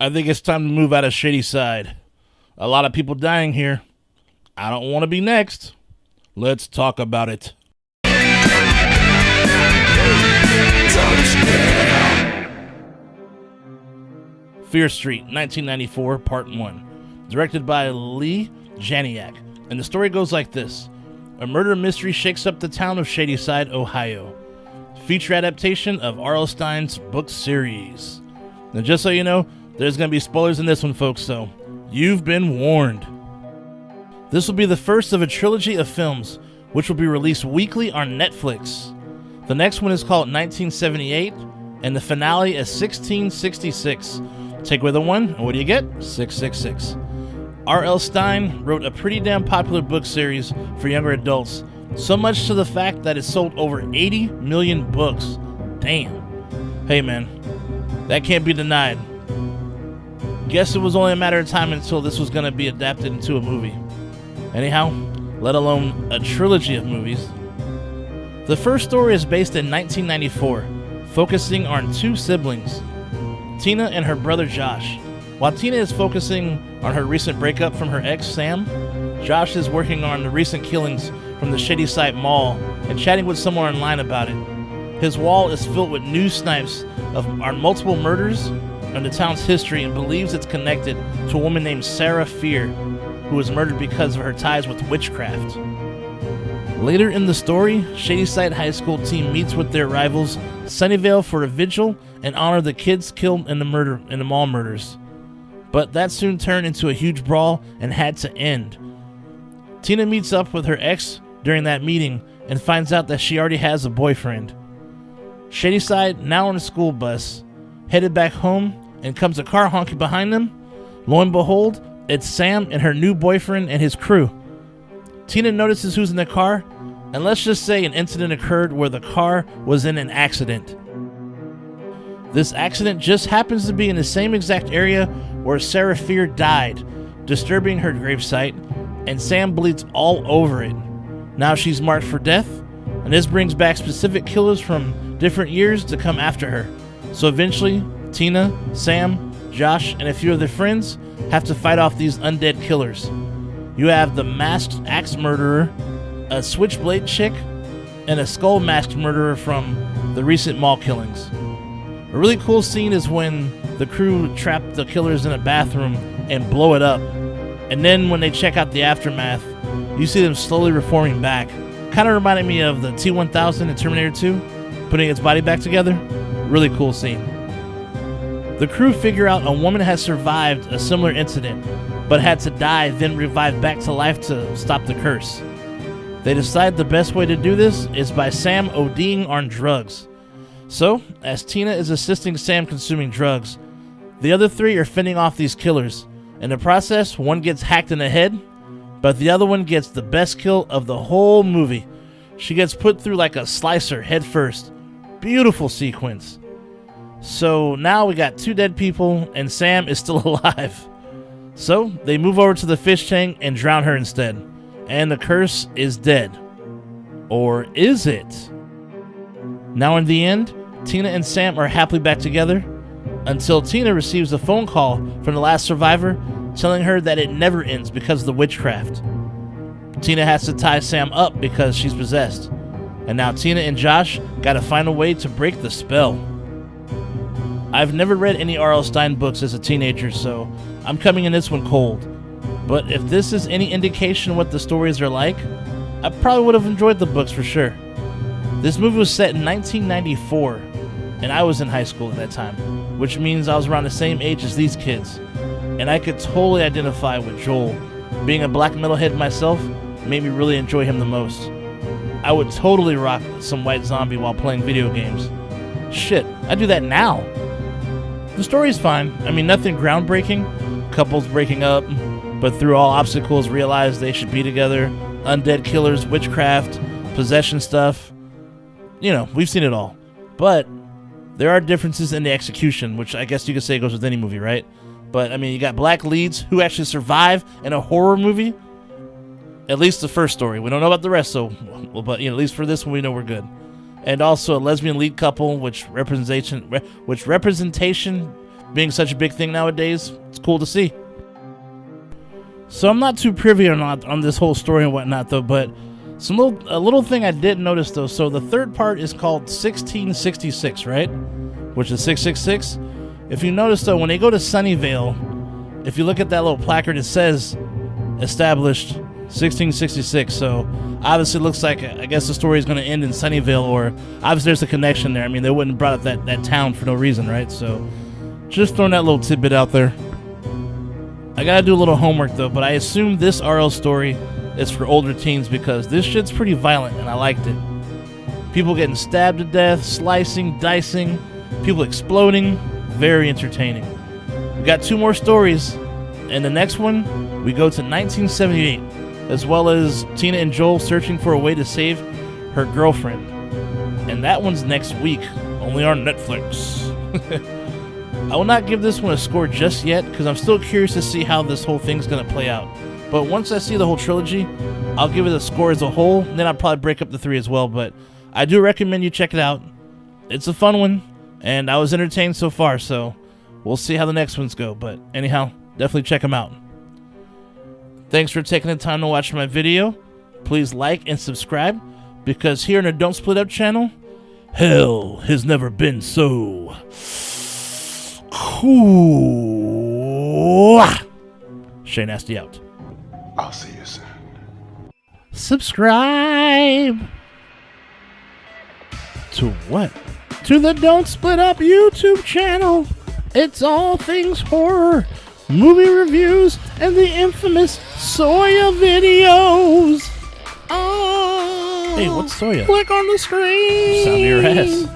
I think it's time to move out of Shady Side. A lot of people dying here. I don't want to be next. Let's talk about it. Fear Street, 1994, Part 1. Directed by Lee Janiak. And the story goes like this. A murder mystery shakes up the town of Shadyside, Ohio. Feature adaptation of R.L. Stine's book series. Now, just so you know, there's going to be spoilers in this one, folks, so you've been warned. This will be the first of a trilogy of films, which will be released weekly on Netflix. The next one is called 1978, and the finale is 1666. Take away the 1, and what do you get? 666. R.L. Stine wrote a pretty damn popular book series for younger adults, so much to the fact that it sold over 80 million books. Damn. Hey man, that can't be denied. Guess it was only a matter of time until this was going to be adapted into a movie. Anyhow, let alone a trilogy of movies. The first story is based in 1994, focusing on two siblings, Tina and her brother Josh. While Tina is focusing on her recent breakup from her ex, Sam, Josh is working on the recent killings from the Shadyside Mall and chatting with someone online about it. His wall is filled with news snipes of our multiple murders and the town's history, and believes it's connected to a woman named Sarah Fear, who was murdered because of her ties with witchcraft. Later in the story, Shadyside High School team meets with their rivals Sunnyvale for a vigil and honor the kids killed in the mall murders. But that soon turned into a huge brawl and had to end. Tina meets up with her ex during that meeting and finds out that she already has a boyfriend. Shadyside, now on a school bus, headed back home, and comes a car honking behind them. Lo and behold, it's Sam and her new boyfriend and his crew. Tina notices who's in the car, and let's just say an incident occurred where the car was in an accident. This accident just happens to be in the same exact area where Sarah Fear died, disturbing her gravesite, and Sam bleeds all over it. Now she's marked for death, and this brings back specific killers from different years to come after her. So eventually, Tina, Sam, Josh, and a few of their friends have to fight off these undead killers. You have the masked axe murderer, a switchblade chick, and a skull masked murderer from the recent mall killings. A really cool scene is when the crew trap the killers in a bathroom and blow it up. And then when they check out the aftermath, you see them slowly reforming back. Kind of reminded me of the T-1000 in Terminator 2, putting its body back together. Really cool scene. The crew figure out a woman has survived a similar incident, but had to die, then revived back to life to stop the curse. They decide the best way to do this is by Sam ODing on drugs. So, as Tina is assisting Sam consuming drugs, the other three are fending off these killers. In the process, one gets hacked in the head, but the other one gets the best kill of the whole movie. She gets put through like a slicer head first. Beautiful sequence. So now we got two dead people and Sam is still alive. So they move over to the fish tank and drown her instead. And the curse is dead. Or is it? Now in the end, Tina and Sam are happily back together until Tina receives a phone call from the last survivor telling her that it never ends because of the witchcraft. Tina has to tie Sam up because she's possessed. And now Tina and Josh gotta find a way to break the spell. I've never read any R.L. Stine books as a teenager, so I'm coming in this one cold. But if this is any indication of what the stories are like, I probably would have enjoyed the books for sure. This movie was set in 1994, and I was in high school at that time, which means I was around the same age as these kids, and I could totally identify with Joel. Being a black metalhead myself made me really enjoy him the most. I would totally rock some White Zombie while playing video games. Shit, I do that now. The story's fine. I mean, nothing groundbreaking. Couples breaking up, but through all obstacles realize they should be together. Undead killers, witchcraft, possession stuff. You know, we've seen it all. But there are differences in the execution, which I guess you could say goes with any movie, right? But, I mean, you got black leads who actually survive in a horror movie. At least the first story. We don't know about the rest, so, but, you know, at least for this one, we know we're good. And also a lesbian lead couple, which representation being such a big thing nowadays. It's cool to see. So I'm not too privy on this whole story and whatnot, though, but a little thing I did notice, though. So the third part is called 1666, right? Which is 666. If you notice, though, when they go to Sunnyvale, if you look at that little placard, it says established 1666. So obviously it looks like, I guess the story is going to end in Sunnyvale, or obviously there's a connection there. I mean, they wouldn't have brought up that town for no reason, right? So just throwing that little tidbit out there. I gotta do a little homework, though, but I assume this RL story is for older teens because this shit's pretty violent and I liked it. People getting stabbed to death, slicing, dicing, people exploding. Very entertaining. We got 2 more stories, and the next one we go to 1978, as well as Tina and Joel searching for a way to save her girlfriend. And that one's next week, only on Netflix. I will not give this one a score just yet, because I'm still curious to see how this whole thing's going to play out. But once I see the whole trilogy, I'll give it a score as a whole, and then I'll probably break up the 3 as well. But I do recommend you check it out. It's a fun one, and I was entertained so far, so we'll see how the next ones go. But anyhow, definitely check them out. Thanks for taking the time to watch my video. Please like and subscribe, because here in the Don't Split Up channel, hell has never been so cool. Shay Nasty out. I'll see you soon. Subscribe to what? To the Don't Split Up YouTube channel. It's all things horror, movie reviews, and the infamous Soya videos. Oh, Hey, what's Soya? Click on the screen. Sound of your ass.